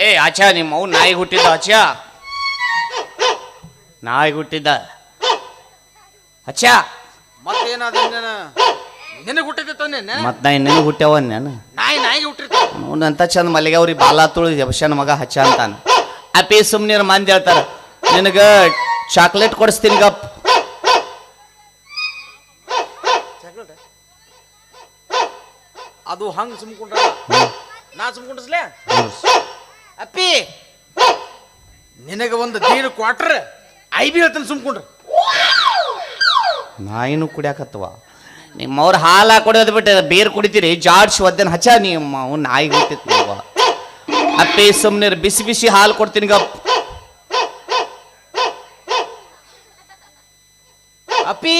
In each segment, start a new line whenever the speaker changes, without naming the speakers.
ಏ ಆಚಾ ನಿಮ್ಮ ಅವ್ ನಾಯಿ ಹುಟ್ಟಿದ್ದ ಆಚಾ ನಾಯಿ ಹುಟ್ಟಿದ್ದ ಅಚ್ಚಾ
ಮತ್ತೇನಾದ ನಿನಗೆ ಹುಟ್ಟಿದ್ದ
ಮತ್ ನಾ ಇನ್ನೇನು ಹುಟ್ಟ್ಯಾವ ನಾನು
ನಾಯಿಗೆ ಹುಟ್ಟಿರ್ತಾವ
ಅವನಂತ ಚಂದ ಮಲ್ಲಿಗೆ ಅವ್ರಿಗೆ ಬಾಲ ತುಳಿ ಜಬಶನ್ ಮಗ ಹಚ್ಚ ಅಂತಾನ ಅಪ್ಪಿ ಸುಮ್ನಿರ್ ಮಂದಿ ಹೇಳ್ತಾರ ನಿನಗ ಚಾಕ್ಲೇಟ್ ಕೊಡಿಸ್ತೀನಿ ಗಪ್
ಅದು ಹಂಗ ಸುಮ್ಕೊಂಡ್ರ ನಾ ಸುಮ್ಕೊಂಡ್ಸ್ಲೇ ಅಪ್ಪಿ ನಿನಗ ಒಂದು ದೀಡ್ ಕ್ವಾರ್ಟರ್ ಐಬಿ ಹೇಳ್ತಾನೆ ಸುಮ್ಕೊಂಡ್ರ
ನಾಯಿನೂ ಕುಡಿಯಾಕತ್ತವ ನಿಮ್ಮವ್ರ ಹಾಲು ಕುಡಿಯೋದು ಬಿಟ್ಟು ಬೇರ್ ಕುಡಿತೀರಿ ಜಾಡ್ಸ್ ಒದ್ದನ್ ಹಚ್ಚ ನಿಮ್ಮ ಅವ್ನು ನಾಯಿ ಹುಟ್ಟಿತ್ವ ಅಪ್ಪಿ ಸುಮ್ನಿರ್ ಬಿಸಿ ಬಿಸಿ ಹಾಲು ಕೊಡ್ತೀನಿ ಗಪ್
ಅಪ್ಪಿ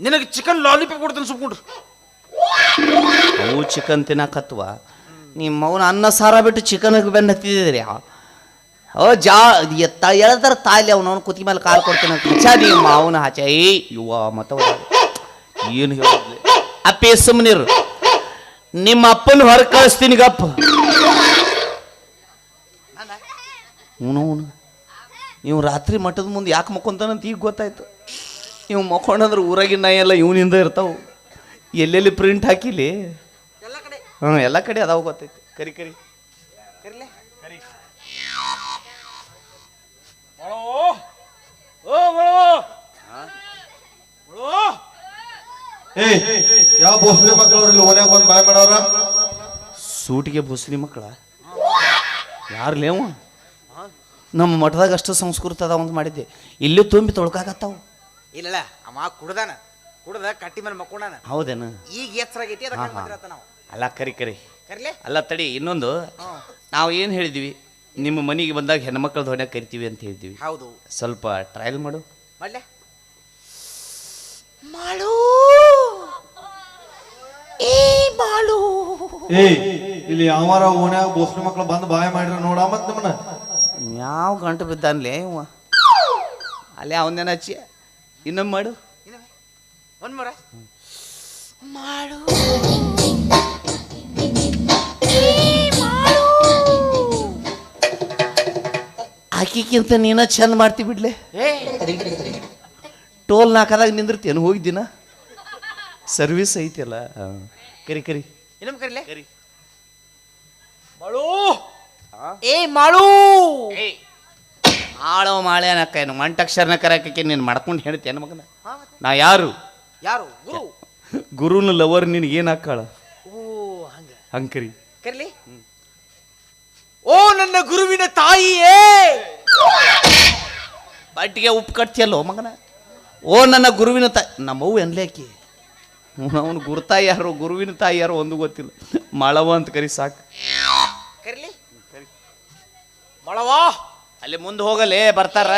ನಿನಗೆ ಚಿಕನ್ ಲಾಲಿಪಾಪ್ ಕೊಡ್ತಾನೆ ಸುಮ್ಕೊಂಡ್ರು
ಅವು ಚಿಕನ್ ತಿನ್ನಕತ್ವ ನಿಮ್ಮವನ ಅನ್ನ ಸಾರ ಬಿಟ್ಟು ಚಿಕನ್ಗೆ ಬೆನ್ನ ಹತ್ತಿದ್ರಿ ಹೇಳ್ತಾರ ತಾಲಿ ಅವನವನು ಕುತಿ ಮೇಲೆ ಕಾಲು ಕೊಡ್ತೀನಿ ಹಚ್ಚ ನಿಮ್ಮ ಅವನ ಹಚ್ಚ ಯುವ ಮತ ಏನು ಹೇಳಿದ್ಲಿ ಅಪ್ಪಿ ಸುಮ್ಮನಿರು ನಿಮ್ಮ ಅಪ್ಪನ ಹೊರ ಕಳಿಸ್ತೀನಿ ಗಪ್ಪ ಇವ್ ರಾತ್ರಿ ಮಠದ ಮುಂದೆ ಯಾಕೆ ಮಕ್ಕೊಂತಾನಂತ ಈಗ ಗೊತ್ತಾಯ್ತು ಇವ್ ಮಕ್ಕೊಂಡ್ರೆ ಊರಾಗಿನ ನಾಯಿ ಎಲ್ಲ ಇವನಿಂದ ಇರ್ತಾವ ಎಲ್ಲೆಲ್ಲಿ ಪ್ರಿಂಟ್ ಹಾಕಿಲಿ ಎಲ್ಲ ಕಡೆ ಅದಾವ ಗೊತ್ತೈತಿ ಕರಿ ಕರಿ
ಯಾವ ಬೋಸ್ಲಿ ಮಕ್ಕಳವ್ರಲ್ಲಿ ಓನ್ಯಾಗ ಬಂದು ಬಾಯ್ ಮಾಡವ್ರ
ಸೂಟಿಗೆ ಬುಸ್ಲಿ ಮಕ್ಕಳ ಯಾರ್ಲೇವ ನಮ್ಮ ಮಠದಾಗ ಅಷ್ಟು ಸಂಸ್ಕೃತ ಅದಾವ ಅಂತ ಮಾಡಿದ್ದೆ ಇಲ್ಲೂ ತುಂಬಿ ತೊಳ್ಕಾಕತ್ತಾವ
ಇಲ್ಲ ಅವ ಕುಡ್ದ ಕಟ್ಟಿ ಮೇಲೆ ಮಕ್ಕೊಂಡಾನ
ಹೌದೇನು
ಈಗ ಎಚ್ಚರಾಗೈತಿ ಅದಕ್ಕೆ ನಾವು
ಅಲ್ಲ ಕರಿ ಕರಿ
ಕರ್ಲೆ
ಅಲ್ಲ ತಡಿ ಇನ್ನೊಂದು ನಾವು ಏನು ಹೇಳಿದ್ವಿ ನಿಮ್ಮ ಮನೆಗೆ ಬಂದಾಗ ಹೆಣ್ಮಕ್ಳ ಹೊಡ್ಯಾಗ ಕರಿತೀವಿ ಅಂತ ಹೇಳಿದ್ವಿ
ಹೌದು
ಸ್ವಲ್ಪ ಟ್ರಯಲ್ ಮಾಡು
ಮಾಡ್ಲೆ ಮಾಡು ಮಾಡು
ಇಲ್ಲಿ ಯಾವಾರ ಓನ್ಯಾಗ ಬೋಸ್ಲಿ ಮಕ್ಕಳು ಬಂದು ಬಾಯ್ ಮಾಡ್ರ ನೋಡ ಮತ್ ನಮ್ಮನ್ನ
ಯಾವ ಗಂಟು ಬಿದ್ದಾನ್ಲೇ ಇವ ಅಲ್ಲೇ ಅವನೇನ ಹಚ್ಚಿ ಇನ್ನೊಮ್ಮೆ ಮಾಡು
ಒಂದ್ ಮರ ಮಾಡು
ಆಕಿಕ್ಕಿಂತ ನೀನ ಚಂದ ಮಾಡ್ತಿ ಬಿಡ್ಲೆ ಟೋಲ್ ನಾಲ್ಕದಾಗ ನಿಂದಿರ್ತೇನು ಹೋಗಿದ್ದೀನ ಸರ್ವಿಸ್ ಐತಿಲ್ಲ ಕರಿ ಕರಿ
ಇನ್ನೊಮ್ಮೆ ಕರಿಲೆ
ಕರಿ
ಮಾಡು ಮಾಡು
ಆಳೋ ಮಾಳೆ ಅನ್ನಕ್ಕೇನು ಮಂಟಕ್ಷರನ ಕರಕ್ಕೆ ನೀನು ಮಾಡ್ಕೊಂಡು ಹೇಳ್ತೇನೆ ಮಗನ ನಾ ಯಾರು
ಗುರು
ಗುರುನ ಲವರ್ ನಿನಗೆ ಏನು ಹಾಕಾಳ
ಓ ಹಂಗ
ಹಂಕರಿ
ಕರ್ಲಿ ಓ ನನ್ನ ಗುರುವಿನ ತಾಯಿಯೇ
ಬಟ್ಟಿಗೆ ಉಪ್ಪು ಕಟ್ತಿಯಲ್ಲೋ ಮಗನ ಓ ನನ್ನ ಗುರುವಿನ ತಾಯಿ ನಮ್ಮವು ಎನ್ಲೇಕಿ ಅವನು ಗುರುತಾಯಿ ಯಾರು ಗುರುವಿನ ತಾಯಿ ಯಾರು ಒಂದು ಗೊತ್ತಿಲ್ಲ ಮಳವ ಅಂತ ಕರಿ ಸಾಕು
ಕರ್ಲಿ ಮಳವಾ
ಅಲ್ಲಿ ಮುಂದೆ ಹೋಗಲೇ ಬರ್ತಾರ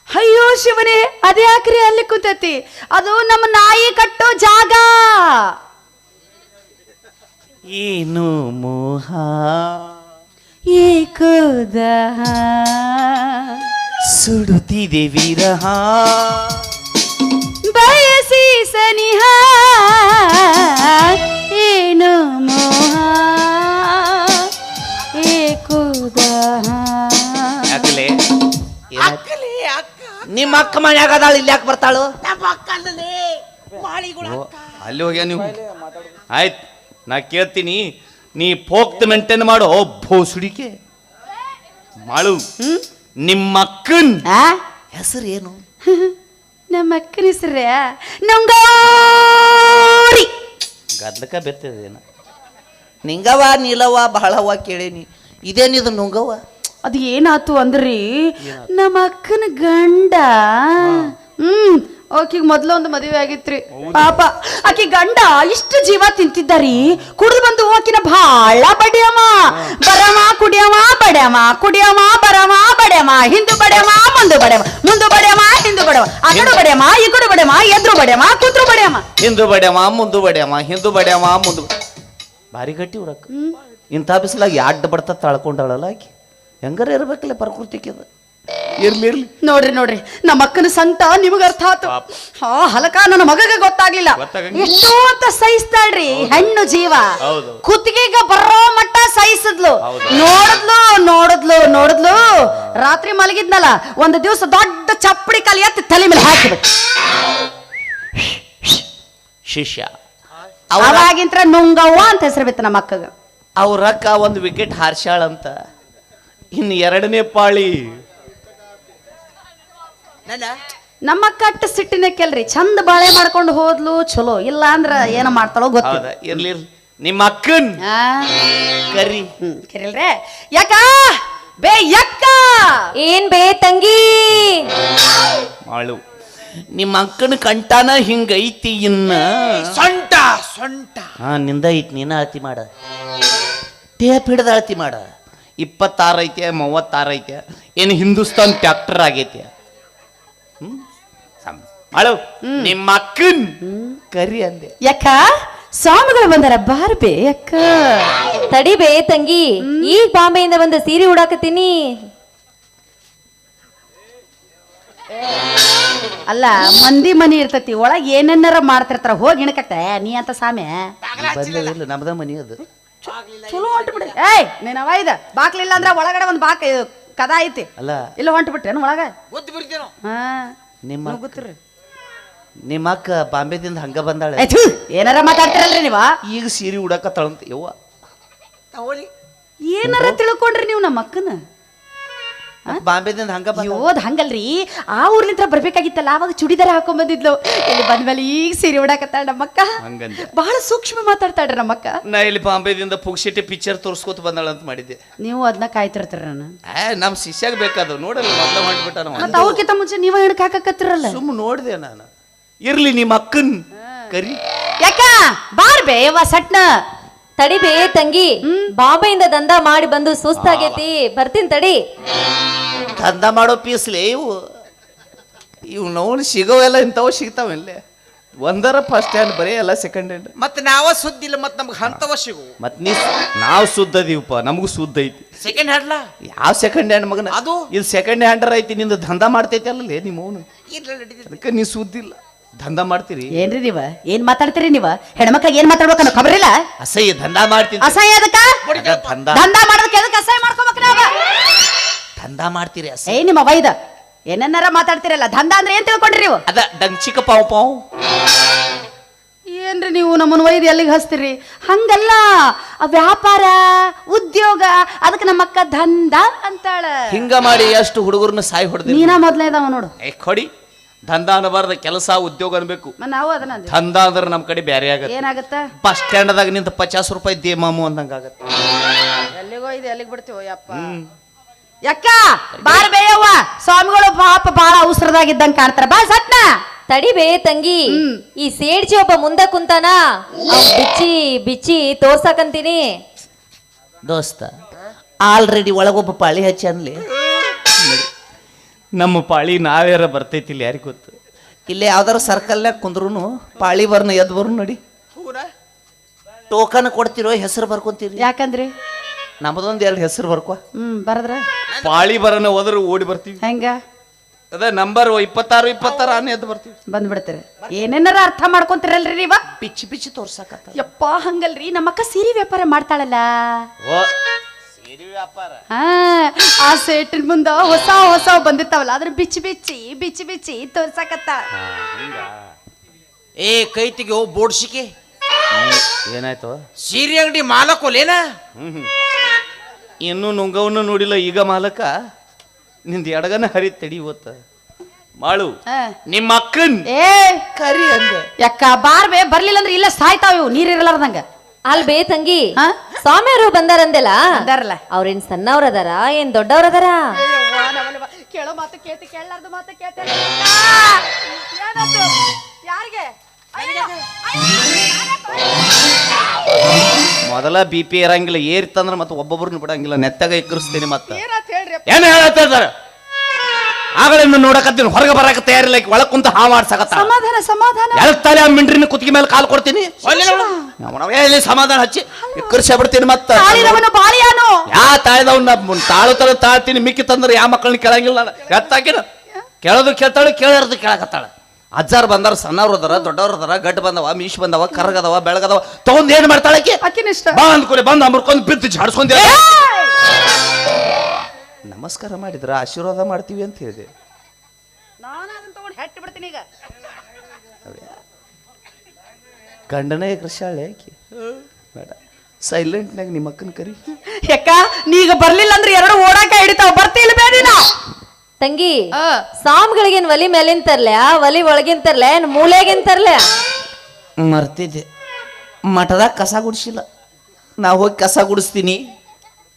ಅಯ್ಯೋ ಶಿವನೇ ಅದೇ ಯಾಕ್ರಿ ಅಲ್ಲಿ ಕುಂತೈತಿ ಅದು ನಮ್ಮ ನಾಯಿ ಕಟ್ಟೋ ಜಾಗ
ಏನು ಮೋಹ
ಏಕದ
ಸುಡುತ್ತಿದೆ ವಿರಹ
ಬಯಸಿ ಸನಿಹ ಏನು ಮೋಹ ಏಕದ
ಯಾಕಲೆ ನಿಮ್ಮ ಅಕ್ಕ ಮನ್ಯಾಗ ಅದಾಳ ಇಲ್ಲಿ ಯಾಕೆ ಬರ್ತಾಳು ಅಲ್ಲಿ ಹೋಗ್ಯ ನೀವು ಆಯ್ತು ನಾ ಕೇಳ್ತೀನಿ ನೀ ಪೋಕ್ತ ಮೇಂಟೈನ್ ಮಾಡೋ ಭೋಸುಡಿಕೆ ಮಾಡು ನಿಮ್ಮ ಅಕ್ಕನ್ ಹೆಸರು ಏನು
ನಮ್ಮ ಅಕ್ಕನ ಹೆಸರೇ ನಂಗೋರಿ
ಗದ್ಲಕ ಬೆತ್ತದೇನ ನಿಂಗವ ನೀಲವ ಬಹಳವ ಕೇಳೇನಿ ಇದೇನಿದು ನುಂಗವ
ಅದು ಏನಾತು ಅಂದ್ರಿ ನಮ್ಮ ಅಕ್ಕನ ಗಂಡ ಆಕಿಗೆ ಮೊದ್ಲು ಒಂದು ಮದುವೆ ಆಗಿತ್ರಿ ಪಾಪ ಆಕಿ ಗಂಡ ಇಷ್ಟು ಜೀವ ತಿಂತಿದ್ದಾರಿ ಕುಡಿದು ಬಂದು ಆಕಿನ ಭಾಳ ಬಡಿಯಮ್ಮ ಬರಮ ಕುಡಿಯಮ್ಮ ಬಡ್ಯಮ್ಮ ಕುಡಿಯಮ್ಮ ಬರಮ ಬಡ್ಯಮ್ಮ ಹಿಂದು ಬಡ್ಯಮ್ಮ ಮುಂದು ಬಡ್ಯಮ್ಮ ಮುಂದು ಬಡ್ಯಮ್ಮ ಹಿಂದು ಬಡ್ಯಮ್ಮ ಆ ಕಡೆ ಬಡ್ಯಮ್ಮ ಈ ಕಡೆ ಬಡ್ಯಮ್ಮ ಎದ್ರು ಬಡ್ಯಮ್ಮ ಕೂತ್ರು ಬಡ್ಯಮ್ಮ
ಹಿಂದು ಬಡ್ಯಮ್ಮ ಮುಂದು ಬಡ್ಯಮ್ಮ ಹಿಂದು ಬಡ್ಯಮ್ಮ ಮುಂದು ಭಾರಿ ಗಟ್ಟಿ ಉರಕ್ ಇಂಥ ಬಿಸಿಲಾಗಿ ಅಡ್ಡ ಬಡ್ತ ತಳ್ಕೊಂಡಾಳಲ್ಲ ಆಕಿ ಹೆಂಗಾರ ಇರ್ಬೇಕಲ್ಲ ಪ್ರಕೃತಿಗೆ ಇರ್ಲಿ ಇರ್ಲಿ.
ನೋಡ್ರಿ ನಮ್ಮ ಅಕ್ಕನ ಸಂತ ನಿಮಗ ಅರ್ಥ ಆತು ಹಾ ಹಲಕ ನನ್ನ ಮಗಗೆ ಗೊತ್ತಾಗ್ಲಿಲ್ಲ ಎಷ್ಟೋ ಅಂತ ಸಹಿಸ್ತಾಳ್ರಿ ಹೆಣ್ಣು ಜೀವ ಕುತ್ತಿಗೆಗ ಬರೋ ಮಟ್ಟ ಸಹಿಸಿದ್ಲು ನೋಡಿದ್ಲು ರಾತ್ರಿ ಮಲಗಿದ್ನಲ್ಲ ಒಂದು ದಿವಸ ದೊಡ್ಡ ಚಪ್ಪಡಿ ಕಾಲಿ ಎತ್ತಿ ತಲೆ ಮೇಲೆ ಹಾಕಿಬಿಟ್ಟು
ಶಿಷ್ಯ
ಅವಾಗಿಂತ್ರ ನುಂಗವ್ವ ಅಂತ ಹೆಸರು ಬಿತ್ತು ನಮ್ಮ ಅಕ್ಕಗ
ಅವ್ರಕ್ಕ ಒಂದು ವಿಕೆಟ್ ಹಾರ್ಸ್ಯಾಳಂತ ಇನ್ನು ಎರಡನೇ ಪಾಳಿ
ನಮ್ಮ ಅಕ್ಕ ಅಟ್ಟ ಸಿಟ್ಟಿನ ಕೆಲ್ರಿ ಚಂದ ಬಾಳೆ ಮಾಡ್ಕೊಂಡು ಹೋದ್ಲು ಚಲೋ ಇಲ್ಲ ಅಂದ್ರ ಏನ ಮಾಡ್ತಾಳೋ ಗೊತ್ತಿಲ್ಲ
ಇರ್ಲಿ ನಿಮ್ಮ ಅಕ್ಕನ್ ಕರಿ
ಕರಿಲ್ರೆ ಯಾಕ ಬೇ ಯಕ್ಕ
ಏನ್ ಬೇ ತಂಗಿ
ಮಾಳು ನಿಮ್ಮ ಅಕ್ಕನ ಕಂಠಾನ ಹಿಂಗೈತಿ ಇನ್ನ
ಸೊಂಟ
ಹಾ ನಿಂದ ಐತಿ ನೀನ ಅಳತಿ ಮಾಡ ಟೇಪ್ ಹಿಡ್ದ ಅಳತಿ ಮಾಡ 26 ಐತೆ 36 ಐತೆ ಏನು ಹಿಂದೂಸ್ತಾನ್ ಟ್ಯಾಕ್ಟರ್ ಆಗೈತೆ ಮಾಳು ನಿಮ್ಮ ಅಕ್ಕನ್ ಕರಿ ಅಂದೆ
ಯಾಕ ಸ್ವಾಮಿಗಳು ಬಂದಾರ ಬಾರ್ಬೇ ಅಕ್ಕ
ತಡಿ ಬೇ ತಂಗಿ ಈಗ ಬಾಂಬೆಯಿಂದ ಬಂದ ಸೀರೆ ಉಡಾಕತ್ತೀನಿ
ಅಲ್ಲ ಮಂದಿ ಮನಿ ಇರ್ತತಿ ಒಳಗ್ ಏನೇನಾರ ಮಾಡ್ತಿರ್ತಾರ ಹೋಗಿ ಇಣಕತ್ತ ನೀ ಅಂತ ಸಾಮೆ
ಬಂದಿಲ್ಲ ನಮ್ದ ಮನಿ ಅದು
ಚಲೋ ಹೊಂಟು ಬಿಡ್ರಿ ಏಯ್ ನೀನವ ಇದ ಬಾಕ್ಲಿಲ್ಲ ಅಂದ್ರ ಒಳಗಡೆ ಒಂದು ಕದ ಐತಿ
ಅಲ್ಲ
ಇಲ್ಲ ಹೊಂಟು ಬಿಟ್ರೇನು ಒಳಗ
ಗೊತ್ತು ಬಿಡ್ತೇನೋ
ಹಾ
ನಿಮ್ಮ
ಗೊತ್ತಿರಿ
ನಿಮ್ಮ ಅಕ್ಕ ಬಾಂಬೆದಿಂದ ಹಂಗ ಬಂದಾಳೆ
ಏನಾರ ಮಾತಾಡ್ತಿರಲ್ರಿ ನೀವ
ಈಗ ಸೀರೆ ಉಡಾಕತ್ತಾಳಂತ ಯವ್ವ
ಏನಾರ ತಿಳ್ಕೊಂಡ್ರಿ ನೀವು ನಮ್ಮ ಅಕ್ಕನ
ಬಾಂಬೆದಿಂದ ಹಂಗ
ಯೋದ್ ಹಂಗಲ್ರಿ ಆ ಊರ್ಲಿಂತ್ರ ಬರ್ಬೇಕಾಗಿತ್ತಲ್ಲ ಅವಾಗ ಚುಡಿದಾರ ಹಾಕೊಂಡ್ ಬಂದಿದ್ಲು ಇಲ್ಲಿ ಬಂದ್ಮೇಲೆ ಈಗ ಸೀರೆ ಉಡಾಕತ್ತಾಳ ನಮ್ಮಕ್ಕ
ಹಂಗಂದೆ
ಬಹಳ ಸೂಕ್ಷ್ಮ ಮಾತಾಡ್ತಾಳ್ರಿ ನಮ್ಮಕ್ಕ
ನಾ ಇಲ್ಲಿ ಬಾಂಬೆದಿಂದ ಪುಗ್ಸಿಟ್ಟಿ ಪಿಕ್ಚರ್ ತೋರ್ಸ್ಕೊತ ಬಂದಾಳ ಅಂತ ಮಾಡಿದ್ದೆ
ನೀವು ಅದನ್ನ ಕಾಯ್ತಿರ್ತೀರ ನಾನು
ನಮ್ ಶಿಷ್ಯಾಗ ಬೇಕಾದ ನೋಡಲ್ಲ ಮೊದ್ಲ ಹೊಂಟ್ಬಿಟ್ಟ
ಮತ್ತ ಅವ್ರಕ್ಕಿಂತ ಮುಂಚೆ ನೀವ ಹೆಣಕ್ ಹಾಕಕತ್ತಿರಲ್ಲ
ಸುಮ್ಮ ನೋಡ್ದೆ ನಾನು ಇರ್ಲಿ ನಿಮ್ಮ ಅಕ್ಕನ್ ಕರಿ
ಯಾಕ ಬಾರ್ಬೇ ಯವ್ವ ಸಟ್ನ
ತಡಿ ಬೇ ತಂಗಿ ಬಾಂಬೆಯಿಂದ ದಂಧ ಮಾಡಿ ಬಂದು ಸುಸ್ತಾಗೈತಿ ಬರ್ತೀನಿ ತಡಿ
ದಂಧ ಮಾಡೋ ಪೀಸ್ಲೆ ಇವು ನೋವು ಸಿಗೋವೆಲ್ಲ ಇಂಥವು ಸಿಗ್ತಾವಲ್ಲೇ ಒಂದರ ಫಸ್ಟ್ ಹ್ಯಾಂಡ್ ಬರೀ ಎಲ್ಲ ಸೆಕೆಂಡ್ ಹ್ಯಾಂಡ್
ಮತ್ತೆ ನಾವ ಸುದ್ದಿಲ್ಲ ಮತ್ತೆ ನಮ್ಗೆ ಅಂತವ ಸಿಗು
ಮತ್ ನಾವು ಸುದ್ದದೀವಪ್ಪ ನಮಗೂ ಸುದ್ದ ಐತಿ
ಸೆಕೆಂಡ್ ಹ್ಯಾಂಡ್ಲ
ಯಾವ ಸೆಕೆಂಡ್ ಹ್ಯಾಂಡ್ ಮಗನ
ಅದು?
ಇದು ಸೆಕೆಂಡ್ ಹ್ಯಾಂಡರ್ ಐತಿ ನಿಂದು ದಂಧ ಮಾಡ್ತೈತಿ ಅಲ್ಲೇ ನಿಮ್ಮ ಅವನು ಅದಕ್ಕೆ ನೀ ಸುದ್ದಿಲ್ಲ ದಂಧ ಮಾಡ್ತೀರಿ
ಏನ್ರಿ ನೀವ ಏನ್ ಮಾತಾಡ್ತೀರಿ ನೀವ ಹೆಣ್ಮಕ್ಳಿಗೆ ಏನ್ ಮಾತಾಡ್ಬೇಕನ್ನ ಖಬರಿಲ್ಲ
ಅಸಹ್ಯ ದಂಧ ಮಾಡ್ತೀನಿ
ಅಸಹ್ಯ ಅದಕ್ಕ
ದಂಧ
ದಂಧ ಮಾಡೋದಕ್ಕೆ ಎದಕ್ಕೆ ಅಸಹ್ಯ ಮಾಡ್ಕೋಬೇಕು ನಾವ
ದಂಧ ಮಾಡ್ತೀರಿ ಅಸಹ್ಯ
ಏ ನಿಮ್ಮ ವೈದ ಏನನ್ನಾರ ಮಾತಾಡ್ತಿರಲ್ಲ ದಂಧ ಅಂದ್ರೆ ಏನ್ ತಿಳ್ಕೊಂಡ್ರಿ ನೀವು
ಅದ ಡಂಗ್ ಚಿಕ್ಕ ಪಾವ್ ಪಾವ್
ಏನ್ರಿ ನೀವು ನಮ್ಮನ್ನ ಒಯ್ದು ಎಲ್ಲಿಗೆ ಹಚ್ತೀರಿ ಹಂಗಲ್ಲ ಆ ವ್ಯಾಪಾರ ಉದ್ಯೋಗ ಅದಕ್ಕೆ ನಮ್ಮ ಅಕ್ಕ ದಂಧ ಅಂತಾಳ
ಹಿಂಗ ಮಾಡಿ ಎಷ್ಟು ಹುಡುಗರನ್ನ ಸಾಯಿ ಹೊಡೆದಿ
ನೀನ ಮೊದ್ಲೇದವ ನೋಡು
ಕೊಡಿ ದಂಧ ಅನ್ನಬಾರ್ದ ಕೆಲಸ ಉದ್ಯೋಗ ಅನ್ಬೇಕು
ನಾವು ಅದನ್ನ ಅಂದ್ವಿ.
ದಂಧ ಅಂದ್ರೆ ನಮ್ ಕಡೆ ಬ್ಯಾರೆ ಆಗತ್ತೆ
ಏನಾಗತ್ತ
ಬಸ್ ಸ್ಟ್ಯಾಂಡ್ದಾಗ ನಿಂತ 50 ರೂಪಾಯಿ ದೇ ಮಾಮು ಅಂದಂಗ ಆಗತ್ತೆ
ಎಲ್ಲಿಗೋ ಇದು ಎಲ್ಲಿಗೆ ಬಿಡ್ತೀವೋ ಯಪ್ಪ ಯಕ್ಕ ಬಾರ್ ಬೇಯವ್ವ ಸ್ವಾಮಿಗಳು ಪಾಪ ಬಹಳ ಅವಸರದಾಗಿದ್ದಂಗ ಕಾಣ್ತಾರ ಬಾ ಸಟ್ನ
ತಡಿ ಬೇ ತಂಗಿ ಈ ಸೇಡ್ಜಿ ಒಬ್ಬ ಮುಂದ ಕುಂತಾನ ಅವ್ನ್ ಬಿಚ್ಚಿ ಬಿಚ್ಚಿ ತೋರ್ಸಾಕಂತೀನಿ
ದೋಸ್ತ ಆಲ್ರೆಡಿ ಒಳಗೊಬ್ಬ ಪಾಳಿ ಹಚ್ಚಿ ಅನ್ಲಿ ನಮ್ಮ ಪಾಳಿ ನಾವ್ಯಾರ ಬರ್ತೈತಿ ಇಲ್ಲಿ ಯಾರಿಗೆ ಗೊತ್ತು ಇಲ್ಲೇ ಯಾವ್ದಾರ ಸರ್ಕಲ್ನಾಗ ಕುಂದ್ರು ಪಾಳಿ ಬರ್ನ ಎದ್ ಬರು ನೋಡಿ ಟೋಕನ್ ಕೊಡ್ತಿರೋ ಹೆಸರು ಬರ್ಕೊಂತೀರಿ
ಯಾಕಂದ್ರಿ
ನಮ್ಮದೊಂದು 2 ಹೆಸರು ಬರ್ಕೊ
ಬರದ್ರ
ಪಾಳಿ ಬರನ ಹೋದ್ರೆ ಓಡಿ ಬರ್ತೀವಿ
ಹೆಂಗ
ಅದ ನಂಬರ್ 26 ಆನೆ ಎದ್ದು ಬರ್ತೀವಿ
ಬಂದ್ಬಿಡ್ತೀರಿ ಏನೇನಾರ ಅರ್ಥ ಮಾಡ್ಕೊಂತಿರಲ್ರಿ ನೀವ
ಪಿಚ್ಚಿ ಪಿಚ್ಚಿ ತೋರ್ಸಾಕತ್ತ
ಯಪ್ಪ ಹಂಗಲ್ರಿ ನಮ್ಮಕ್ಕ ಸೀರೆ ವ್ಯಾಪಾರ ಮಾಡ್ತಾಳಲ್ಲ
ಓ ಸೀರೆ ವ್ಯಾಪಾರ
ಹಾ ಆ ಸೇಟಿನ ಮುಂದ ಹೊಸ ಹೊಸ ಬಂದಿರ್ತಾವಲ್ಲ ಅದ್ರ ಬಿಚ್ಚಿ ಬಿಚ್ಚಿ ಬಿಚ್ಚಿ ಬಿಚ್ಚಿ ತೋರ್ಸಾಕತ್ತ
ಏ ಕೈ ತೆಗಿಯೋ ಬೋಡ್ಸಿಕೆ
ಏನಾಯ್ತು
ಸೀರೆ ಅಂಗಡಿ ಮಾಲಕೋಲೇನ
ಇನ್ನೂ ನುಂಗವನ್ನು ನೋಡಿಲ್ಲ ಈಗ ಮಾಲಕ ನಿಂದ ಎಡಗನ ಹರಿ ತಡಿ ಇವತ್ತ ಮಾಳು ನಿಮ್ಮ ಅಕ್ಕನ್
ಏ
ಕರಿ ಅಂದೆ
ಯಕ್ಕ ಬಾರ್ಬೇ ಬರ್ಲಿಲ್ಲ ಅಂದ್ರೆ ಇಲ್ಲ ಸಾಯ್ತಾವ ಇವು ನೀರಿರಲಾರ್ದಂಗ
ಅಲ್ ಬೇ ತಂಗಿ
ಹಾ?
ಸ್ವಾಮಿಯವರು ಬಂದಾರಂದೆಲ್ಲ
ಬಂದಾರಲ್ಲ.
ಅವ್ರೇನ್ ಸಣ್ಣವ್ರದಾರ ಏನ್ ದೊಡ್ಡವ್ರದಾರ
ಕೇಳೋ ಮಾತು ಕೇಳ್ತಿ, ಕೇಳಲಾರ್ದ ಮಾತು ಕೇಳ್ತಿ. ಯಾರಿಗೆ
ಮೊದಲ ಬಿ ಪಿ ಇರಂಗಿಲ್ಲ, ಏರಿತ್ತಂದ್ರ ಮತ್ತೆ ಒಬ್ಬೊಬ್ರನ್ನ ಬಿಡಂಗಿಲ್ಲ, ನೆತ್ತಾಗ ಇಕ್ಕರಿಸ್ತೀನಿ ಮತ್ತೆ.
ಏನಾತ್ ಹೇಳ್ರಿ?
ಏನ್ ಹೇಳತ್ತ ಆಗಳಿಂದ ನೋಡಕತ್ತೀನಿ, ಹೊರಗೆ ಬರಕ ತಯಾರಿಲ್ಲ, ಒಳಗ್ ಕುಂತ ಹಾ ಮಾಡ್ಸಕತ್ತ.
ಸಮಾಧಾನ ಸಮಾಧಾನ.
ಎಳ್ತಾಳೆ ಆ ಮಿಂಡ್ರಿನ ಕುತ್ತಿಗೆ ಮೇಲೆ ಕಾಲು ಕೊಡ್ತೀನಿ, ಎಲ್ಲಿ ಸಮಾಧಾನ ಹಚ್ಚಿ ಇಕ್ಕರಿಸ ಬಿಡ್ತೀನಿ ಮತ್ತೆ.
ತಾಳಿರವನು ಬಾಳಿಯಾನು.
ಯಾ ತಾಳ್ದವ್ನ ತಾಳು ತಾಳ್ತೀನಿ, ಮಿಕ್ಕಿ ತಂದ್ರೆ ಯಾವ ಮಕ್ಕಳನ್ನ ಕೇಳಂಗಿಲ್ಲ ನಾನು. ಎತ್ತಾಕಿನ ಕೇಳೋದು ಕೇಳ್ತಾಳೆ, ಕೇಳಾರ್ದು ಕೇಳಕತ್ತಾಳ. ಅಜ್ಜಾರ್ ಬಂದಾರ, ಸಣ್ಣವ್ರು ಅದಾರ, ದೊಡ್ಡವ್ರು ಅದಾರ, ಗಡ್ಡ ಬಂದವ, ಮೀಶ್ ಬಂದವ, ಕರ್ಗದವ, ಬೆಳಗದವ, ತಗೊಂಡ್ ಏನ್ ಮಾಡ್ತಾಳಕಿ?
ಅಕ್ಕಿನಿಷ್ಟ
ಬಾ ಅಂದ್ಕೊಡಿ, ಬಂದು ಅಮರ್ಕೊಂಡ್ ಬಿದ್ದು ಜಾಡ್ಸ್ಕೊಂಡಿ. ನಮಸ್ಕಾರ ಮಾಡಿದ್ರ ಆಶೀರ್ವಾದ ಮಾಡ್ತೀವಿ ಅಂತ ಹೇಳಿದೆ.
ನಾನು ಅದನ್ನ ತಗೊಂಡು ಹೆಟ್ಟಿ ಬಿಡ್ತೀನಿ ಈಗ.
ಗಂಡನೇ ಕೃಷಾಳೆ ಆಕಿ ಬೇಡ, ಸೈಲೆಂಟ್ನಾಗ ನಿಮ್ಮ ಅಕ್ಕನ ಕರಿ.
ಯಾಕ ನೀಗ ಬರ್ಲಿಲ್ಲ ಅಂದ್ರೆ ಎರಡು ಓಡಾಕ ಹಿಡಿತಾವ, ಬರ್ತಿಲ್ಲ ಬೇಡಿನ
ತಂಗಿ. ಸಾಮ್ಗಳಿಗೇನ್ ಒಲಿ ಮೇಲಿನ ತರ್ಲೆ, ಒಲಿ ಒಳಗಿನ ತರ್ಲೆ, ಏನ್ ಮೂಲೆಗಿನ ತರ್ಲೆ?
ಮರ್ತಿದ್ದೆ, ಮಠದಾಗ ಕಸ ಗುಡಿಸಿಲ್ಲ, ನಾ ಹೋಗಿ ಕಸ ಗುಡಿಸ್ತೀನಿ,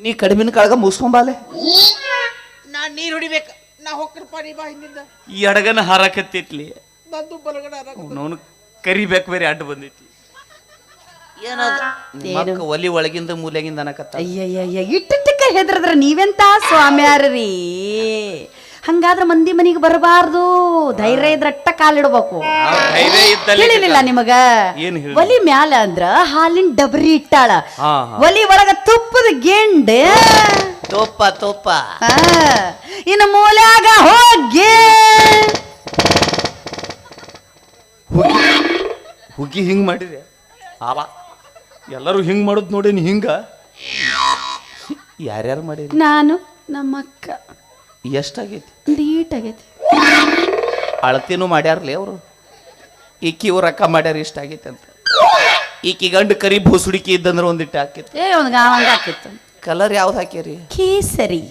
ನೀ ಕಡಿಮಿನ ಕಳಗ ಮುಗಿಸ್ಕೊಂಬಾಲೆ.
ನಾ ನೀರ್ ಹೊಡಿಬೇಕ, ನಾ ಹೋಗ್ತಿರ್ಪ ನೀ ಬಾ ಹಿಂದಿಂದ.
ಈ ಅಡಗನ ಹಾರಾಕತ್ತೈತ್ಲಿ,
ನಂದು ಬಲಗಡೆ
ಅವನು ಕರಿಬೇಕು ಬೇರೆ ಅಡ್ಡ ಬಂದೈತಿ. ಏನದ ಒಲಿ ಒಳಗಿಂದ ಮೂಲೆಗಿಂದ ಅನ್ನಕತ್ತ.
ಅಯ್ಯಯ್ಯ ಇಟ್ಟಿಕ್ಕ ಹೆದ್ರದ್ರ ನೀವೆಂತ ಸ್ವಾಮ್ಯಾರ್ರೀ? ಹಂಗಾದ್ರ ಮಂದಿ ಮನಿಗೆ ಬರಬಾರ್ದು, ಧೈರ್ಯ ಇದ್ರಟ್ಟ ಕಾಲಿಡ್ಬೇಕು. ಹೇಳಿಲ್ಲ ನಿಮಗ? ಒಲಿ ಮ್ಯಾಲ ಅಂದ್ರ ಹಾಲಿನ ಡಬರಿ ಇಟ್ಟಾಳ, ಒಲಿ ಒಳಗ ತುಪ್ಪದ ಗೆಂಡೆ,
ತೋಪ ತೋಪ.
ಇನ್ನು ಮೂಲ್ಯಾಗ ಹೋಗಿ
ಹುಗ್ಗಿ ಹಿಂಗ್ ಮಾಡಿದೆ ಆವಾ, ಎಲ್ಲರೂ ಹಿಂಗ್ ಮಾಡುದ್ ನೋಡೇನಿ. ಹಿಂಗ ಯಾರ್ಯಾರು ಮಾಡಿರಿ?
ನಾನು ನಮ್ಮ ಅಕ್ಕ.
ಎಷ್ಟಾಗೈತಿ?
ನೀಟಾಗೈತಿ.
ಅಳತಿನೂ ಮಾಡ್ಯಾರ್ಲಿ ಅವರು. ಈಕಿ ಇವ್ರ ಅಕ್ಕ ಮಾಡ್ಯಾರ ಇಷ್ಟಾಗೈತಿ ಅಂತ. ಈಕಿ ಗಂಡು ಕರಿ ಭೂಸುಡಿಕೆ ಇದ್ದಂದ್ರೆ ಒಂದಿಟ್ಟು ಹಾಕಿತ್ತು.
ಒಂದು ಗಾವಂಗ ಹಾಕಿತ್ತು.
ಕಲರ್ ಯಾವ್ದು ಹಾಕ್ಯಾರಿ?
ಕೇಸರಿ.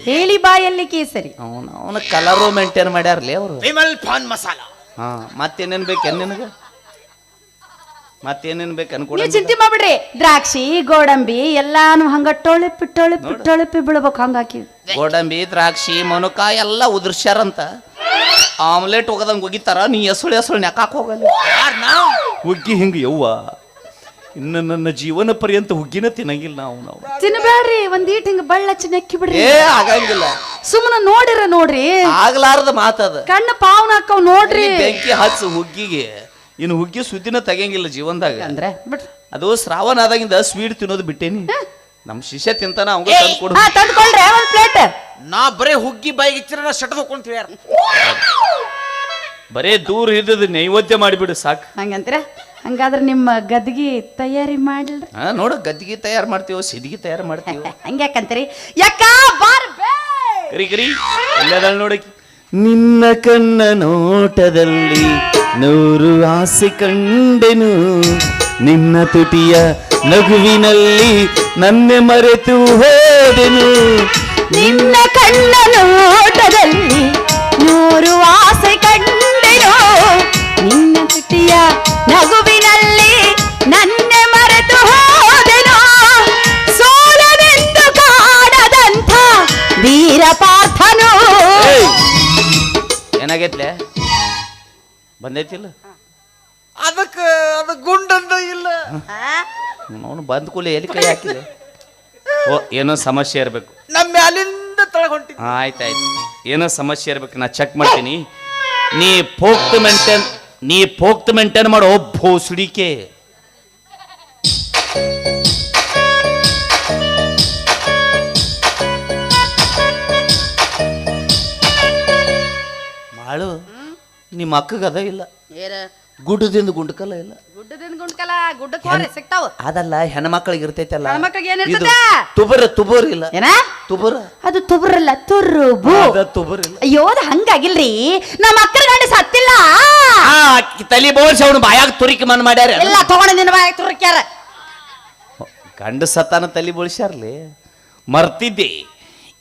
ಹೇಳಿ ಬಾಯಲ್ಲಿ ಕೇಸರಿ.
ಅವನ ಕಲರು ಮೇಂಟೈನ್ ಮಾಡ್ಯಾರ್ಲಿ ಅವರು.
ವಿಮಲ್ ಪಾನ್ ಮಸಾಲ.
ಹಾ, ಮತ್ತೇನೇನ್ ಬೇಕು ನಿನಗ? ಮತ್ತೇನೇನ್ ಬೇಕು ಅನ್ಕೊಡ?
ನೀವು ಚಿಂತೆ ಮಾಡ್ಬಿಡ್ರಿ, ದ್ರಾಕ್ಷಿ ಗೋಡಂಬಿ ಎಲ್ಲಾನು ಹಂಗ ಟೊಳಿಪಿ ಬಿಡ್ಬೇಕು. ಹಂಗಾಕಿ
ಗೋಡಂಬಿ, ದ್ರಾಕ್ಷಿ, ಮನುಕಾಯಿ ಎಲ್ಲ ಉದುರ್ಸ್ಯಾರಂತ. ಆಮ್ಲೆಟ್ ಹೋಗದಂಗ ಒಗಿತಾರ, ನೀ ಎಸುಳು ನೆಕಾಕ್ ಹೋಗಲ್ಲ. ಹುಗ್ಗಿ ಹಿಂಗ ಯವ್ವ, ಇನ್ನು ನನ್ನ ಜೀವನ ಪರ್ಯಂತ ಹುಗ್ಗಿನ ತಿನ್ನಂಗಿಲ್ಲ ನಾವು.
ತಿನ್ನಬೇಡ್ರಿ, ಒಂದೀಟ್ ಹಿಂಗ ಬಳ್ಳಚ್ಚಿ ನೆಕ್ಕಿ ಬಿಡ್ರಿ.
ಏ ಆಗಂಗಿಲ್ಲ,
ಸುಮ್ಮನೆ ನೋಡ್ರಿ.
ಆಗ್ಲಾರ್ದ ಮಾತದ.
ಕಣ್ಣು ಪಾವನ ಹಾಕವ್ ನೋಡ್ರಿ.
ಬೆಂಕಿ ಹಚ್ಚು ಹುಗ್ಗಿಗೆ. ಇನ್ನು ಹುಗ್ಗಿ ಸುದ್ದಿನ ತೆಗಿಯಂಗಿಲ್ಲ ಜೀವನದಾಗ.
ಅಂದ್ರೆ ಬಿಡ್ರಿ,
ಅದು ಶ್ರಾವಣ ಆದಾಗಿಂದ ಸ್ವೀಟ್ ತಿನ್ನೋದು ಬಿಟ್ಟೇನಿ. ನಮ್ ಶಿಷ್ಯ ತಿಂತಾನ, ಅವಂಗ ತಂದು ಕೊಡು.
ತಂದ್ಕೊಳ್ರಿ ಒಂದ್ ಪ್ಲೇಟ್.
ನಾ ಬರೇ ಹುಗ್ಗಿ ಬಾಯಿಗೆ ಇಚ್ಚಿರ ಶಟದ್ ಹೋಗ್ಕೊಂತೀವಿ ಯಾರು?
ಬರೇ ದೂರ ಇದ್ದದ ನೈವೇದ್ಯ ಮಾಡಿಬಿಡು ಸಾಕು.
ಹಂಗಂತೀರ? ಹಂಗಾದ್ರೆ ನಿಮ್ಮ ಗದ್ಗಿ ತಯಾರಿ ಮಾಡ್ಲ್ರಿ?
ನೋಡ, ಗದ್ದಿಗೆ ತಯಾರು ಮಾಡ್ತೀವೋ, ಸಿದಿಗೆ ತಯಾರು ಮಾಡ್ತೀವೋ.
ಹಂಗ್ಯಾಕಂತೀರಿ? ಯಾಕ ಬಾರ್ಬೇ
ಕರಿ ಕರಿ ಎಲ್ಲದಾಳ ನೋಡಕಿ. ನಿನ್ನ ಕಣ್ಣ ನೋಟದಲ್ಲಿ 100 ಆಸೆ ಕಂಡೆನು, ನಿನ್ನ ತುಟಿಯ ನಗುವಿನಲ್ಲಿ ನನ್ನೆ ಮರೆತು ಹೋದೆನು.
ನಿನ್ನ ಕಣ್ಣ ನೋಟದಲ್ಲಿ 100 ಆಸೆ ಕಂಡೆನು, ನಿನ್ನ ತುಟಿಯ ನಗುವಿನಲ್ಲಿ ನನ್ನೆ ಮರೆತು ಹೋದೆನು. ಸೋಲವೆಂದು ಕಾಡದಂಥ ವೀರಪಾರ್ಥನು.
ಏನಾಗೈತ್ಲೆ? ಬಂದೈತಿಲ್ಲ?
ಅದಕ್ಕೆ ಅದು ಗುಂಡಂದ ಇಲ್ಲ.
ಅವನು ಬಂದ ಕೂಲಿ ಎಲ್ಲಿ ಕೈ ಹಾಕಿದೆ? ಓ, ಏನೋ ಸಮಸ್ಯೆ ಇರಬೇಕು.
ನಮ್ಮ ಮ್ಯಾಲಿಂದ ತಳಗ ಹೊಂಟಿ.
ಆಯ್ತಾಯ್ತು, ಏನೋ ಸಮಸ್ಯೆ ಇರ್ಬೇಕು, ನಾ ಚೆಕ್ ಮಾಡ್ತೀನಿ. ನೀ ಪೋಕ್ತ್ ಮೇಂಟೈನ್ ಮಾಡೋ ಭೋಸುಡಿಕೆ. ಮಾಡು, ನಿಮ್ಮ ಅಕ್ಕಗ ಅದ ಇಲ್ಲ, ಗುಡ್ಡದಿಂದ ಗುಂಡಕಲ್ಲ ಇಲ್ಲ.
ಗುಡ್ಡದಿಂದ ಗುಂಡ್ಕಲ ಗುಡ್ಡಕ್ಕೆ ಹೋರಿ ಸಿಗ್ತಾವ.
ಅದಲ್ಲ, ಹೆಣ್ಮಕ್ಳಿಗೆ ಇರ್ತೈತಲ್ಲ,
ಹೆಣ್ಮಕ್ಳಿಗೆ ಏನಿರ್ತದೆ?
ತುಬರ್ ಇಲ್ಲ.
ಏನ
ತುಬರ್?
ಅದು ತುಬರಲ್ಲ, ತುರ್ರುಬು.
ತುಬರ್ ಇಲ್ಲ.
ಅಯ್ಯೋ, ಅದು ಹಂಗಾಗಿಲ್ರಿ. ನಮ್ಮ ಅಕ್ಕರ ಗಂಡ ಸತ್ತಿಲ್ಲ,
ತಲಿ ಬೋಳ್ಸಿ ಅವನು ಬಾಯಾಗ ತುರಿಕೆ ಮನ್ ಮಾಡ್ಯಾರ.
ಎಲ್ಲ ತಗೊಂಡಿನ ಬಾಯಾಗ ತುರ್ಕ್ಯಾರ.
ಗಂಡ ಸತ್ತಾನ ತಲಿ ಬೋಳ್ಸ್ಯಾರ್ಲಿ. ಮರ್ತಿದ್ದೆ,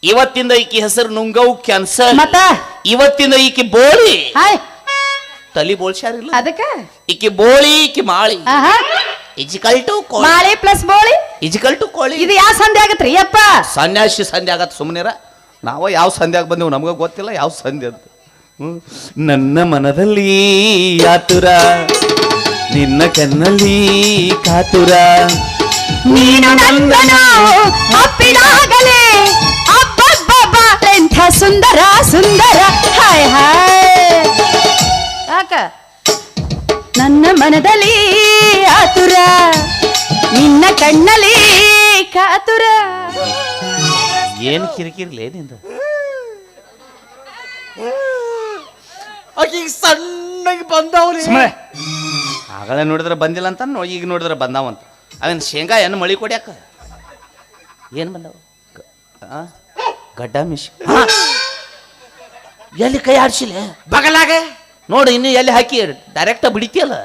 ಇವತ್ತಿಂದ ಈಕಿ ಹೆಸರು ನುಂಗವು ಕ್ಯಾನ್ಸರ್.
ಮತ್ತ
ಇವತ್ತಿಂದ ಈಕಿ ಬೋಳಿ
ಹಾಯ್
ತಲಿ ಬೋಳ್ಸ್ಯಾರಿಲ್ಲ.
ಅದಕ್ಕೆ
ಈಕಿ ಬೋಳಿ, ಈಕಿ ಮಾಳಿ. ಇಜಿಕಲ್ ಟು ಕೋಳಿ.
ಮಾಳಿ ಪ್ಲಸ್ ಬೋಳಿ
ಇಜಿಕಲ್ ಟು ಕೋಳಿ.
ಇದು ಯಾವ ಸಂಧಿ ಆಗತ್ರಿ? ಅಪ್ಪ
ಸನ್ಯಾಸಿ ಸಂಧಿ ಆಗತ್ತ. ಸುಮ್ಮನಿರ ನಾವು ಯಾವ ಸಂಧ್ಯಾಗ ಬಂದೆವು ನಮಗೆ ಗೊತ್ತಿಲ್ಲ ಯಾವ ಸಂಧಿ ಅಂತ. ನನ್ನ ಮನದಲ್ಲಿ ಆತುರ, ನಿನ್ನ ಕಣ್ಣಲ್ಲಿ ಕಾತುರ,
ನೀನು ನನ್ನನ್ನು ಅಪ್ಪಿದಾಗಲೇ ಅಬ್ಬಬ್ಬಬ್ಬ ಎಂಥ ಸುಂದರ ಸುಂದರ ಹಾಯ್ ಹಾಯ್. ಯಾಕ ನನ್ನ ಮನದಲ್ಲಿ ಆತುರ, ನಿನ್ನ ಕಣ್ಣಲ್ಲಿ ಕಾತುರ.
ಏನು ಕಿರಿಕಿರ್ಲೇ ನಿಂದ?
ಆಕಿಗೆ ಸಣ್ಣಗೆ ಬಂದವ್ರಿ.
ಆಗಲೇ ನೋಡಿದ್ರೆ ಬಂದಿಲ್ಲ ಅಂತ ಈಗ ನೋಡಿದ್ರೆ ಬಂದಾವಂತ. ಅವೇನು ಶೇಂಗಾ ಏನು ಮಳಿ ಕೊಡ್ಯಾಕ ಏನು ಬಂದವ? ಗಡ್ಡ ಮಿಶ್ ಎಲ್ಲಿ ಕೈ ಆಡ್ಸಿಲ್ಲ
ಬಗಲಾಗ
ನೋಡು, ಇನ್ನು ಎಲ್ಲಿ ಹಾಕಿ ಡೈರೆಕ್ಟ್ ಬಿಡಿತಿಯಲ್ಲ.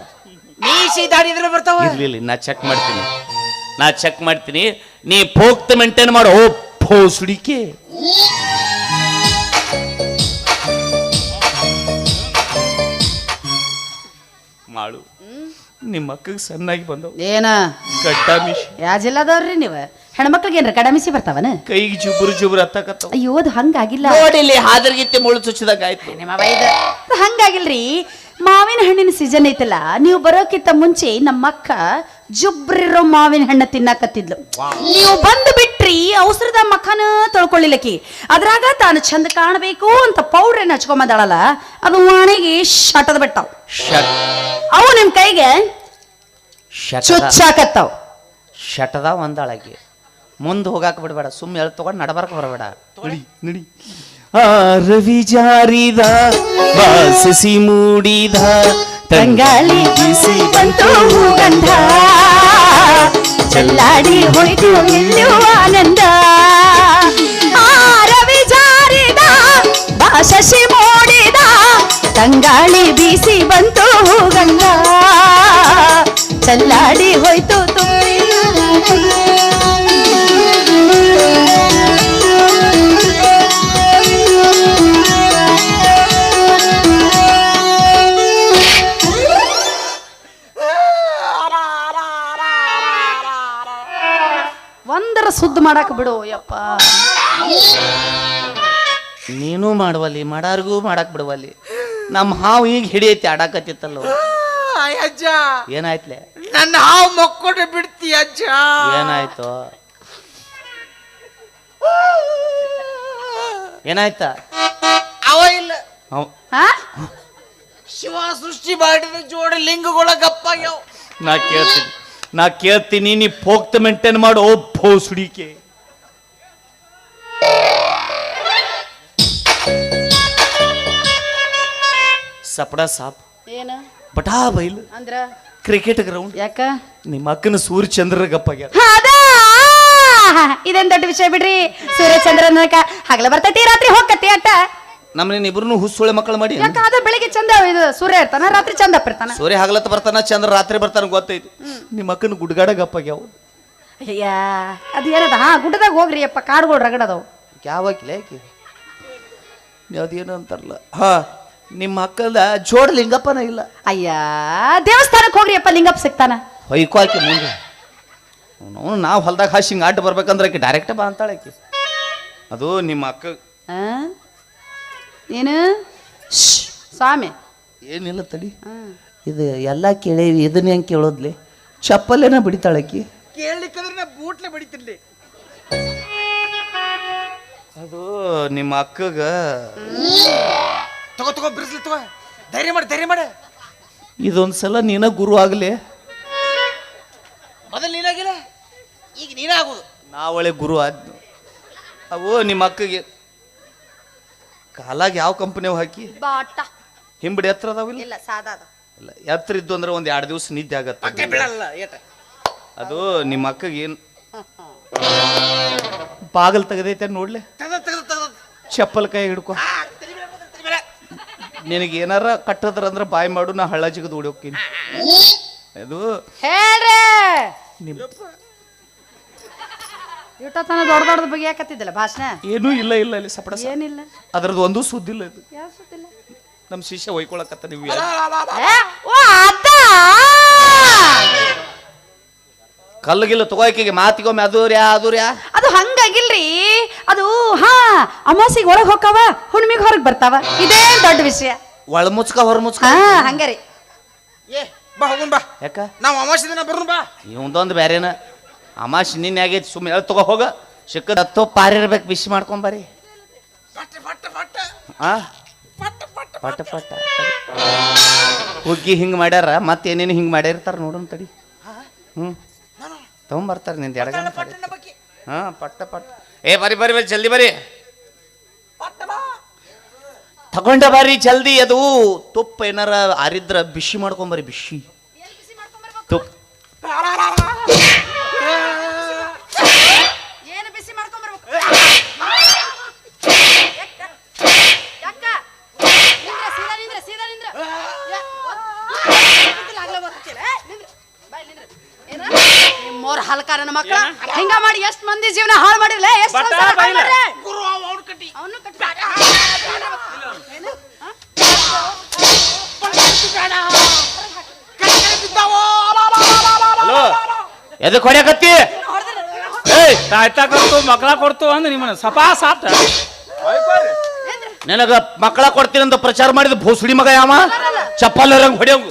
ಮೀಸಿ ದಾಡಿದ್ರೆ ಬರ್ತಾವ.
ಇರ್ಲಿ ನಾ ಚೆಕ್ ಮಾಡ್ತೀನಿ. ನೀ ಪೋಕ್ತ ಮೇಂಟೈನ್ ಮಾಡು. ಓ ಭೋಸುಡಿಕೆ ಮಾಡು. ನಿಮ್ಮ ಅಕ್ಕಗೆ ಸಣ್ಣಾಗಿ ಬಂದವು
ಏನ
ಗಡ್ಡ ಮಿಶ್.
ಯಾ ಜಿಲ್ಲಾದವ್ರಿ ನೀವು? ಹೆಣ್ಮಕ್ಳಿಗೆ ಏನ್ರ ಕಡಮಿಸಿ ಬರ್ತಾವನ?
ಕೈಗೆ ಜುಬ್ರು ಹತ್ತಕತ್ತವ.
ಅಯ್ಯೋ ಅದು ಹಂಗಾಗಿಲ್ಲ
ನೋಡಿಲ್ಲಿ ಹಾದ್ರಗಿತ್ತೆ ಮುಳು ಚುಚ್ಚಿದಾಗ ಆಯ್ತು.
ಅದು ಹಂಗಾಗಿಲ್ರಿ. ಮಾವಿನ ಹಣ್ಣಿನ ಸೀಸನ್ ಐತಲ್ಲ, ನೀವು ಬರೋಕ್ಕಿಂತ ಮುಂಚೆ ನಮ್ಮ ಅಕ್ಕ ಜುಬ್ರಿರೋ ಮಾವಿನ ಹಣ್ಣ ತಿನ್ನಾಕತ್ತಿದ್ಲು. ನೀವು ಬಂದು ಬಿಟ್ರಿ ಅವಸರದ ಮಖನ ತೊಳ್ಕೊಳ್ಳಿಲ್ಲಕಿ. ಅದ್ರಾಗ ತಾನು ಚಂದ ಕಾಣಬೇಕು ಅಂತ ಪೌಡ್ರ್ ಏನ್ ಹಚ್ಕೊಂಬಂದಾಳಲ್ಲ, ಅದು ವಾಣಿಗೆ ಶಟದ ಬಿಟ್ಟಾವ್. ಅವು ನಿಮ್ ಕೈಗೆ ಚುಚ್ಚಾಕತ್ತಾವ್.
ಶಟದ ಒಂದಾಳಾಗಿ ಮುಂದೆ ಹೋಗಾಕ ಬಿಡಬೇಡ, ಸುಮ್ಮನೆ ಎಳ್ ತಗೊಂಡು ನಡಬಾರಕ ಬರಬೇಡ. ನಡಿ ರವಿ ಜಾರಿದ ಬಾಸಿಸಿ ಮೂಡಿದ
ತಂಗಾಳಿ ಬಿಸಿ ಬಂತು ಗಂಧ, ಚೆಲ್ಲಾಡಿ ಹೋಯ್ತು ಎಲ್ಲೂ ಆನಂದ. ರವಿ ಜಾರಿದ ಬಾಸಸಿ ಮೂಡಿದ ತಂಗಾಳಿ ಬಿಸಿ ಬಂತು ಗಂಧ, ಚೆಲ್ಲಾಡಿ ಹೋಯ್ತು ತುಂಬಿ. ಒಂದರ ಸುದ್ದಿ ಮಾಡಾಕ ಬಿಡು ಯಪ್ಪ.
ನೀನು ಮಾಡುವಲ್ಲಿ ಮಾಡಾರ್ಗೂ ಮಾಡಾಕ್ ಬಿಡುವಲ್ಲಿ. ನಮ್ಮ ಹಾವು ಈಗ ಹಿಡಿಯೈತಿ ಆಡಾಕತ್ತಿತ್ತಲ್ಲ.
ಅಜ್ಜ
ಏನಾಯ್ತ್ಲೆ?
ನನ್ನ ಹಾವು ಮಕ್ಕೊಂಡ್ರೆ ಬಿಡ್ತಿ ಅಜ್ಜ.
ಏನಾಯ್ತು? ಏನಾಯ್ತ?
ಅವ ಇಲ್ಲ
ಹಾ?
ಶಿವ ಸೃಷ್ಟಿ ಮಾಡಿದ ಜೋಡಿ ಲಿಂಗಗಳ ಗಪ್ಪಾಗ್ಯಾವ.
ನಾ ಕೇಳ್ತೀನಿ ನೀ ಪೋಕ್ತ ಮೇಂಟೈನ್ ಮಾಡು. ಓ ಭೋಸುಡಿಕೆ ಸಪಡ ಸಾಪ್
ಏನ
ಬಟಾ ಬೈಲು
ಅಂದ್ರ
ಕ್ರಿಕೆಟ್ ಗ್ರೌಂಡ್.
ಯಾಕ?
ನಿಮ್ಮ ಅಕ್ಕನ ಸೂರ್ಯಚಂದ್ರ ಗಪ್ಪಾಗ್ಯಾರ.
ಇದೇನ್ ದೊಡ್ಡ ವಿಷಯ ಬಿಡ್ರಿ. ಸೂರ್ಯಚಂದ್ರನ ಹಗಲ ಬರ್ತೈತಿ, ರಾತ್ರಿ ಹೋಗತಿ ಅಟ್ಟ.
ನಮ್ಮನೆ ಇಬ್ರು ಹುಸುಳೆ ಮಕ್ಕಳು ಮಾಡಿ.
ಯಾಕ ಅದ ಬೆಳಿಗ್ಗೆ ಚಂದ ಇದು ಸೂರ್ಯ ಇರ್ತಾನ, ರಾತ್ರಿ ಚಂದ ಇರ್ತಾನ.
ಸೂರ್ಯ ಹಗಲತ್ತ ಬರ್ತಾನ, ಚಂದ್ರ ರಾತ್ರಿ ಬರ್ತಾನ ಗೊತ್ತೈತಿ. ನಿಮ್ಮ ಅಕ್ಕನ ಗುಡ್ಗಾಡ ಗಪ್ಪಾಗ್ಯಾವ.
ಅಯ್ಯ ಅದ ಏನದ? ಗುಡ್ಡದಾಗ ಹೋಗ್ರಿ ಅಪ್ಪ, ಕಾಡುಗಳು ರಗಡದವು.
ಯಾವಾಕಿಲ್ಲ ಯಾಕೆ ಯಾವ್ದೇನು ಅಂತಾರಲ್ಲ. ನಿಮ್ಮ ಅಕ್ಕದ ಜೋಡ್ ಲಿಂಗಪ್ಪನ ಇಲ್ಲ.
ಅಯ್ಯ ದೇವಸ್ಥಾನಕ್ಕೆ ಹೋಗ್ರಿ ಅಪ್ಪ, ಲಿಂಗಪ್ಪ ಸಿಗ್ತಾನ.
ಹೊಯ್ಕೋ ಆಕಿ ಮುಂದೆ ನಾವು ಹೊಲ್ದಾಗ ಹಾಸಿಂಗ್ ಆಟ ಬರ್ಬೇಕಂದ್ರೆ ಆಕಿ ಡೈರೆಕ್ಟ್ ಬಾ ಅಂತಾಳೆ ಆಕಿ. ಅದು ನಿಮ್ಮ ಅಕ್ಕ
ಏನು ಸ್ವಾಮಿ
ಏನಿಲ್ಲ ತಡಿ. ಇದು ಎಲ್ಲ ಕೇಳೇವಿ, ಇದನ್ನ ಹೆಂಗೆ ಕೇಳೋದ್ಲಿ? ಚಪ್ಪಲೇನ ಬಿಡಿತಾಳಕಿ.
ಕೇಳಲಿಕ್ಕಂದ್ರೆ ನಾ ಬೂಟ್ಲೆ ಬಡಿತಿರ್ಲಿ.
ಅದು ನಿಮ್ಮ ಅಕ್ಕಗ
ತಗೋ ಬಿರ್ಸ್ಲಿ ತಗೋ. ಧೈರ್ಯ ಮಾಡ.
ಇದೊಂದ್ಸಲ ನೀನ ಗುರು ಆಗಲಿ.
ಮೊದಲು ನೀನಾಗಿಲ್ಲ, ಈಗ ನೀನೇ ಆಗೋದು.
ನಾವಳೆ ಗುರು ಆದ್ನು. ಅವು ನಿಮ್ಮ ಅಕ್ಕಗೆ ಕಾಲಾಗ ಯಾವ ಕಂಪನಿ ಹಾಕಿ
ಬಾಟ
ಹಿಂಬಡಿ ಎತ್ತರ ಅದಾವಿಲ್ಲ?
ಇಲ್ಲ ಸಾದಾ
ಇಲ್ಲ, ಎತ್ತರ ಇದ್ದು ಅಂದ್ರೆ ಒಂದ್ 2 ದಿವಸ ನಿದ್ದೆ ಆಗತ್ತೆ.
ಬಿಡಲ್ಲ ಏಟ.
ಅದು ನಿಮ್ಮ ಅಕ್ಕಗೆ ಏನು ಬಾಗಲ್ ತೆಗದೈತೆ ನೋಡ್ಲೆ. ಚಪ್ಪಲ್ ಕೈ ಹಿಡ್ಕೊ. ನಿನಗೆ ಏನಾರ ಕಟ್ಟದ್ರ ಅಂದ್ರೆ ಬಾಯ್ ಮಾಡು, ನಾ ಹಳ್ಳ ಜಿಗದ್ ಓಡಿ ಹೋಗ್ತೀನಿ. ಅದು
ಹೇಳ್ರಿ
ನಿಮ್ಮ
ಇಟ್ಟತನ ದೊಡ್ಡ ಬಗ್ಗೆ ಯಾಕತ್ತಿದ್ದಲ್ಲ ಭಾಷಣ.
ಏನೂ ಇಲ್ಲ ಇಲ್ಲಿ ಸಪಡ
ಏನಿಲ್ಲ,
ಅದ್ರದ್ದು ಒಂದು ಸುದ್ದಿಲ್ಲ. ಇದು
ಯಾವ ಸುದ್ದಿಲ್ಲ.
ನಮ್ಮ ಶಿಷ್ಯ ಒಯ್ಕೊಳಕತ್ತ. ನೀವು ಕಲ್ಲಗಿಲ್ಲ ತಗೋಕಿಗೆ ಮಾತಿಗೊಮ್ಮೆ ಅದು
ಅದು ಹಂಗಾಗಿಲ್ರಿ. ಅದು ಹಾ ಅಮಾಸಿಗೆ ಒಳಗ್ ಹೋಗ್ತಾವ ಹುಣ್ಣಿಮೆಗೆ ಹೊರಗ್ ಬರ್ತಾವ ಇದೇ ದೊಡ್ಡ ವಿಷಯ.
ಒಳ ಮುಚ್ಕ ಹೊರ ಮುಚ್ಕ.
ಹಾ ಹಂಗಾರಿ.
ಏ ಬಾ ಹೋಗುನ್ ಬಾ.
ಯಾಕ
ನಾವು ಅಮಾವಾಸ್ಯೆ ದಿನ ಬರೋಣ ಬಾ.
ಇವಂದೊಂದು ಬೇರೆನ ಅಮಾಶ್ ನಿನ್ನೆ ಆಗೈತಿ ಸುಮ್ಮನೆ ಎಲ್ಲಿ ತಗೋ ಹೋಗ ಸಿಕ್ಕದ ಹತ್ತೋ ಪಾರಿರ್ಬೇಕು ಬಿಸಿ ಮಾಡ್ಕೊಂಬರಿ. ಆ ಪಟ ಪಟ ಹುಗ್ಗಿ ಹಿಂಗ್ ಮಾಡ್ಯಾರ ಮತ್ತೇನೇನು ಹಿಂಗ್ ಮಾಡ್ಯಾರಿರ್ತಾರ ನೋಡೋಣ ತಡಿ. ತಗೊಂಬರ್ತಾರೆ ನಿಂದ ಎಡಗಣ. ಹಾ ಪಟ್ಟ ಪಟ್ಟ. ಏ ಬರಿ ಬರಿ ಬರಿ ಜಲ್ದಿ ಬರಿ ತಗೊಂಡ ಬಾರಿ ಜಲ್ದಿ. ಅದು ತುಪ್ಪ ಏನಾರ ಆರಿದ್ರ ಬಿಸಿ ಮಾಡ್ಕೊಂಬರಿ. ಬಿಸಿ ತುಪ್ಪ
ಏನು ಬಿಸಿ ಮಾಡ್ಕೊಂಬರ್ಬೇಕು? ನಿಮ್ಮೋರ್ ಹಲ್ಕಾರ ನನ್ನ ಮಕ್ಕಳ ಹಿಂಗ ಮಾಡಿ ಎಷ್ಟ್ ಮಂದಿ ಜೀವನ ಹಾಳು ಮಾಡಿರ್ಲೆ.
ಹಲೋ ಎದಕ್ ಹೊಡ್ಯಾಕತ್ತಿ?
ತಾಯ್ತಾ ಕೊಡ್ತು ಮಕ್ಕಳ ಕೊಡ್ತು ಅಂದ್ ನಿಮ್ಮನ್ನ ಸಪಾ ಸಾಟ
ನನಗ ಮಕ್ಕಳ ಕೊಡ್ತೀನಿ ಅಂತ ಪ್ರಚಾರ ಮಾಡಿದ ಭೋಸಡಿ ಮಗ ಯಾವ ಚಪ್ಪಲ್ ಹೊಡೆಯಂಗು.